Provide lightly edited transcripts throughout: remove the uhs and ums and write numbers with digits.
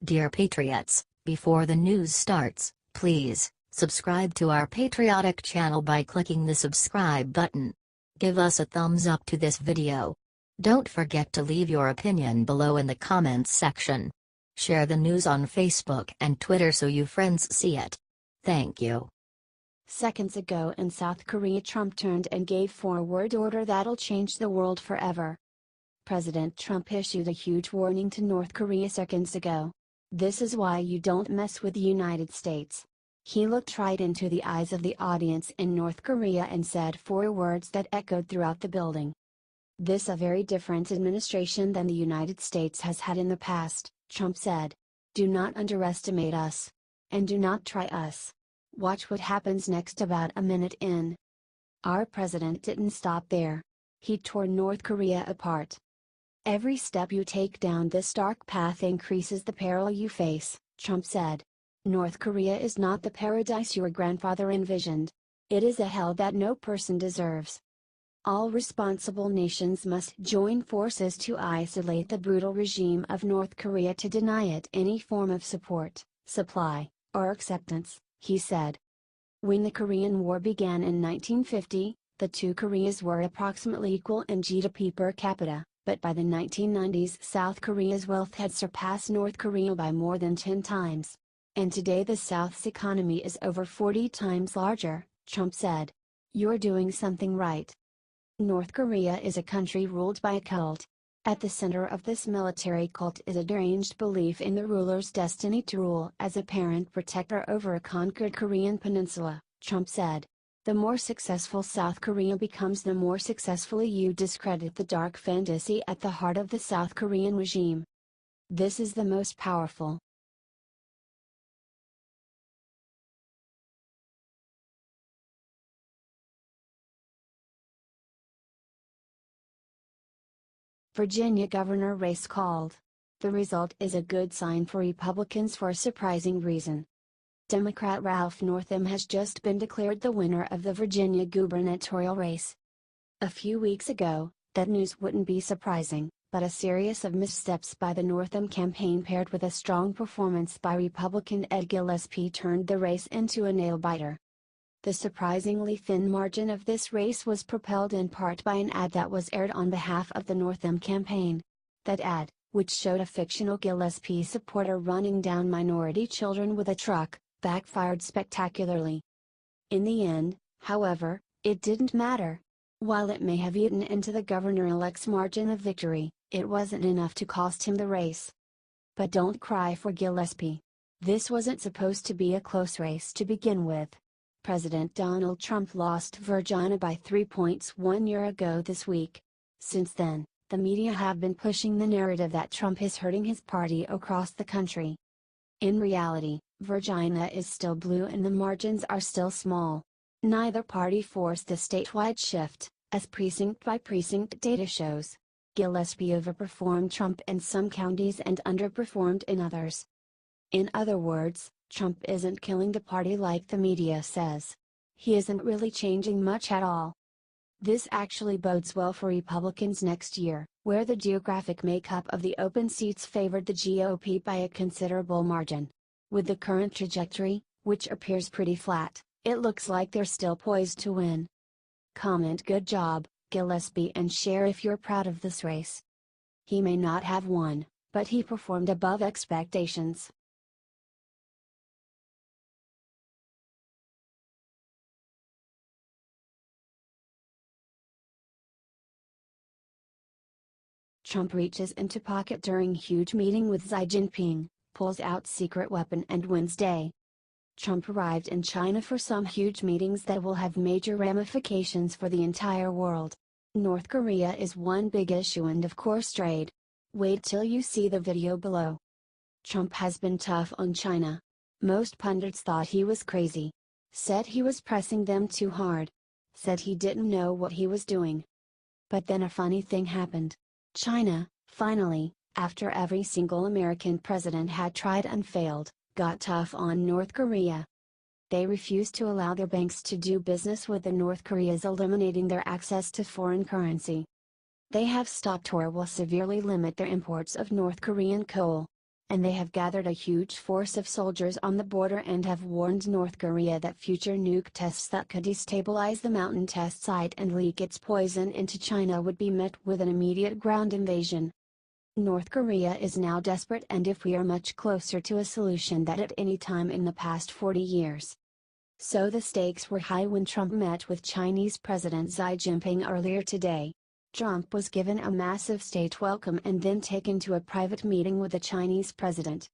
Dear Patriots, before the news starts, please subscribe to our patriotic channel by clicking the subscribe button. Give us a thumbs up to this video. Don't forget to leave your opinion below in the comments section. Share the news on Facebook and Twitter so your friends see it. Thank you. Seconds ago in South Korea, Trump turned and gave forward order that'll change the world forever. President Trump issued a huge warning to North Korea seconds ago. This is why you don't mess with the United States. He looked right into the eyes of the audience in North Korea and said 4 words that echoed throughout the building. This a very different administration than the United States has had in the past, Trump said. Do not underestimate us. And do not try us. Watch what happens next. About a minute in, our president didn't stop there. He tore North Korea apart. Every step you take down this dark path increases the peril you face, Trump said. North Korea is not the paradise your grandfather envisioned. It is a hell that no person deserves. All responsible nations must join forces to isolate the brutal regime of North Korea, to deny it any form of support, supply, or acceptance, he said. When the Korean War began in 1950, the two Koreas were approximately equal in GDP per capita. But by the 1990s, South Korea's wealth had surpassed North Korea by more than 10 times. And today the South's economy is over 40 times larger, Trump said. You're doing something right. North Korea is a country ruled by a cult. At the center of this military cult is a deranged belief in the ruler's destiny to rule as a parent protector over a conquered Korean peninsula, Trump said. The more successful South Korea becomes, the more successfully you discredit the dark fantasy at the heart of the South Korean regime. This is the most powerful. Virginia governor race called. The result is a good sign for Republicans for a surprising reason. Democrat Ralph Northam has just been declared the winner of the Virginia gubernatorial race. A few weeks ago, that news wouldn't be surprising, but a series of missteps by the Northam campaign paired with a strong performance by Republican Ed Gillespie turned the race into a nail-biter. The surprisingly thin margin of this race was propelled in part by an ad that was aired on behalf of the Northam campaign. That ad, which showed a fictional Gillespie supporter running down minority children with a truck, backfired spectacularly. In the end, however, it didn't matter. While it may have eaten into the governor-elect's margin of victory, it wasn't enough to cost him the race. But don't cry for Gillespie. This wasn't supposed to be a close race to begin with. President Donald Trump lost Virginia by 3 points 1 year ago this week. Since then, the media have been pushing the narrative that Trump is hurting his party across the country. In reality, Virginia is still blue and the margins are still small. Neither party forced a statewide shift, as precinct by precinct data shows. Gillespie overperformed Trump in some counties and underperformed in others. In other words, Trump isn't killing the party like the media says. He isn't really changing much at all. This actually bodes well for Republicans next year, where the geographic makeup of the open seats favored the GOP by a considerable margin. With the current trajectory, which appears pretty flat, it looks like they're still poised to win. Comment "Good job, Gillespie" and share if you're proud of this race. He may not have won, but he performed above expectations. Trump reaches into pocket during huge meeting with Xi Jinping, pulls out secret weapon and Wednesday. Trump arrived in China for some huge meetings that will have major ramifications for the entire world. North Korea is one big issue and of course trade. Wait till you see the video below. Trump has been tough on China. Most pundits thought he was crazy. Said he was pressing them too hard. Said he didn't know what he was doing. But then a funny thing happened. China, finally, after every single American president had tried and failed, got tough on North Korea. They refused to allow their banks to do business with the North Koreas, eliminating their access to foreign currency. They have stopped or will severely limit their imports of North Korean coal. and they have gathered a huge force of soldiers on the border and have warned North Korea that future nuke tests that could destabilize the mountain test site and leak its poison into China would be met with an immediate ground invasion. North Korea is now desperate, and if we are much closer to a solution than at any time in the past 40 years. So the stakes were high when Trump met with Chinese President Xi Jinping earlier today. Trump was given a massive state welcome and then taken to a private meeting with the Chinese president.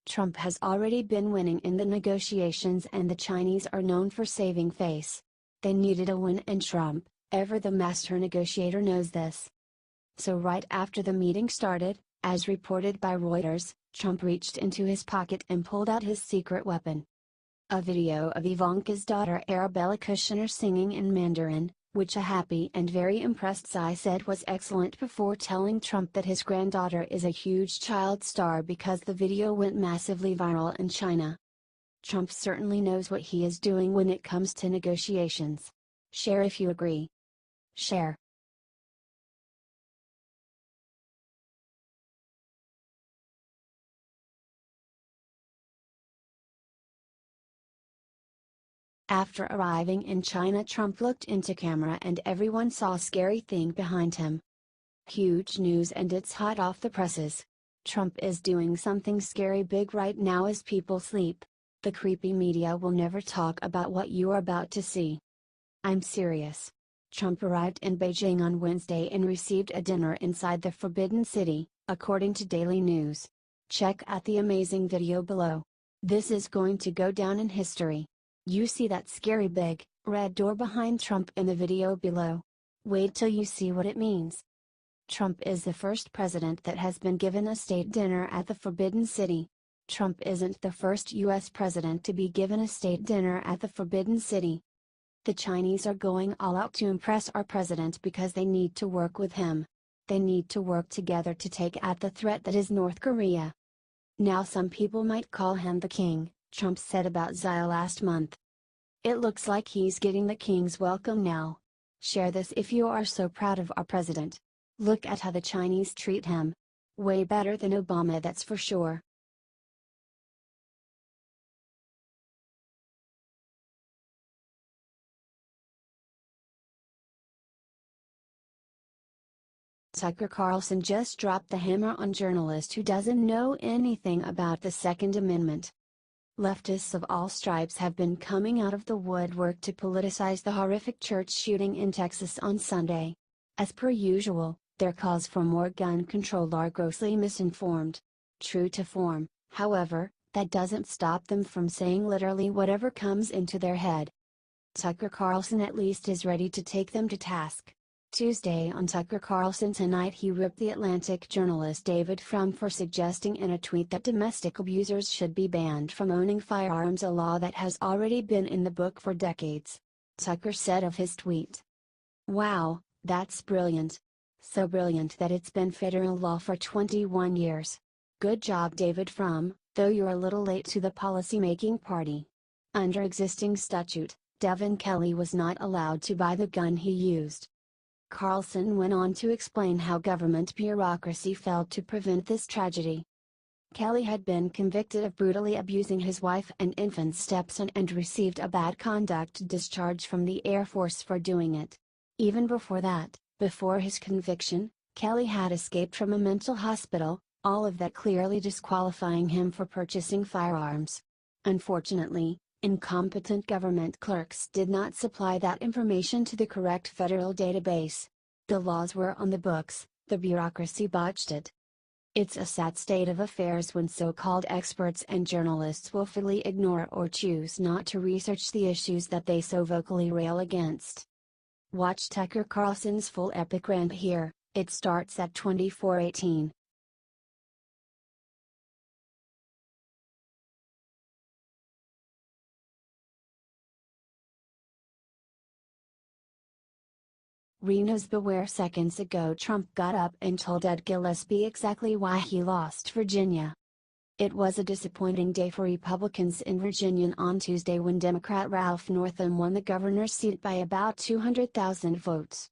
Trump has already been winning in the negotiations, and the Chinese are known for saving face. They needed a win, and Trump, ever the master negotiator, knows this. So right after the meeting started, as reported by Reuters, Trump reached into his pocket and pulled out his secret weapon. A video of Ivanka's daughter Arabella Kushner singing in Mandarin, which a happy and very impressed Xi said was excellent, before telling Trump that his granddaughter is a huge child star because the video went massively viral in China. Trump certainly knows what he is doing when it comes to negotiations. Share if you agree. Share. After arriving in China, Trump looked into camera and everyone saw a scary thing behind him. Huge news, and it's hot off the presses. Trump is doing something scary big right now as people sleep. The creepy media will never talk about what you are about to see. I'm serious. Trump arrived in Beijing on Wednesday and received a dinner inside the Forbidden City, according to Daily News. Check out the amazing video below. This is going to go down in history. You see that scary big, red door behind Trump in the video below. Wait till you see what it means. Trump is the first president that has been given a state dinner at the Forbidden City. Trump isn't the first US president to be given a state dinner at the Forbidden City. The Chinese are going all out to impress our president because they need to work with him. They need to work together to take out the threat that is North Korea. Now some people might call him the king, Trump said about Xi last month. It looks like he's getting the king's welcome now. Share this if you are so proud of our president. Look at how the Chinese treat him. Way better than Obama, that's for sure. Tucker Carlson just dropped the hammer on journalist who doesn't know anything about the Second Amendment. Leftists of all stripes have been coming out of the woodwork to politicize the horrific church shooting in Texas on Sunday. As per usual, their calls for more gun control are grossly misinformed. True to form, however, that doesn't stop them from saying literally whatever comes into their head. Tucker Carlson at least is ready to take them to task. Tuesday on Tucker Carlson Tonight, he ripped the Atlantic journalist David Frum for suggesting in a tweet that domestic abusers should be banned from owning firearms, a law that has already been in the book for decades. Tucker said of his tweet, "Wow, that's brilliant. So brilliant that it's been federal law for 21 years. Good job, David Frum, though you're a little late to the policy-making party." Under existing statute, Devin Kelly was not allowed to buy the gun he used. Carlson went on to explain how government bureaucracy failed to prevent this tragedy. Kelly had been convicted of brutally abusing his wife and infant stepson and received a bad conduct discharge from the Air Force for doing it. Even before that, before his conviction, Kelly had escaped from a mental hospital, all of that clearly disqualifying him for purchasing firearms. Unfortunately, incompetent government clerks did not supply that information to the correct federal database. The laws were on the books, the bureaucracy botched it. It's a sad state of affairs when so-called experts and journalists willfully ignore or choose not to research the issues that they so vocally rail against. Watch Tucker Carlson's full epic rant here. It starts at 24:18. RINOs Beware. Seconds ago, Trump got up and told Ed Gillespie exactly why he lost Virginia. It was a disappointing day for Republicans in Virginia on Tuesday when Democrat Ralph Northam won the governor's seat by about 200,000 votes.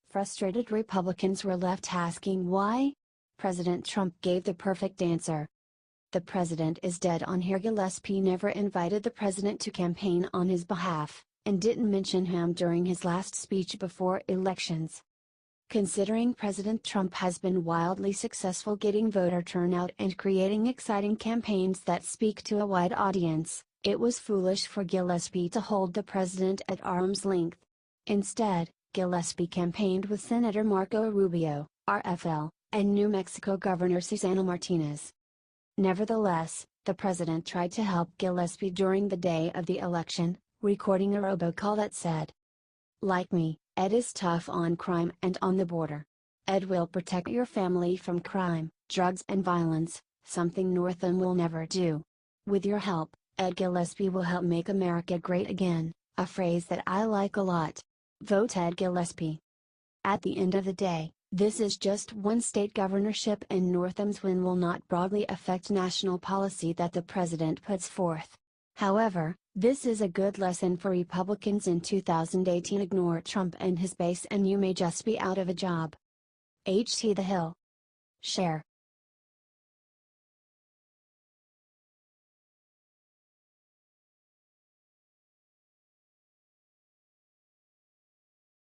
Frustrated Republicans were left asking why? President Trump gave the perfect answer. The president is dead on here. Gillespie never invited the president to campaign on his behalf, and didn't mention him during his last speech before elections. Considering President Trump has been wildly successful getting voter turnout and creating exciting campaigns that speak to a wide audience, it was foolish for Gillespie to hold the president at arm's length. Instead, Gillespie campaigned with Senator Marco Rubio, RFL, and New Mexico Governor Susana Martinez. Nevertheless, the president tried to help Gillespie during the day of the election, recording a robocall that said, "Like me, Ed is tough on crime and on the border. Ed will protect your family from crime, drugs and violence, something Northam will never do. With your help, Ed Gillespie will help make America great again," a phrase that I like a lot. Vote Ed Gillespie. At the end of the day, this is just one state governorship, and Northam's win will not broadly affect national policy that the president puts forth. However, this is a good lesson for Republicans in 2018. Ignore Trump and his base and you may just be out of a job. HT The Hill. Share.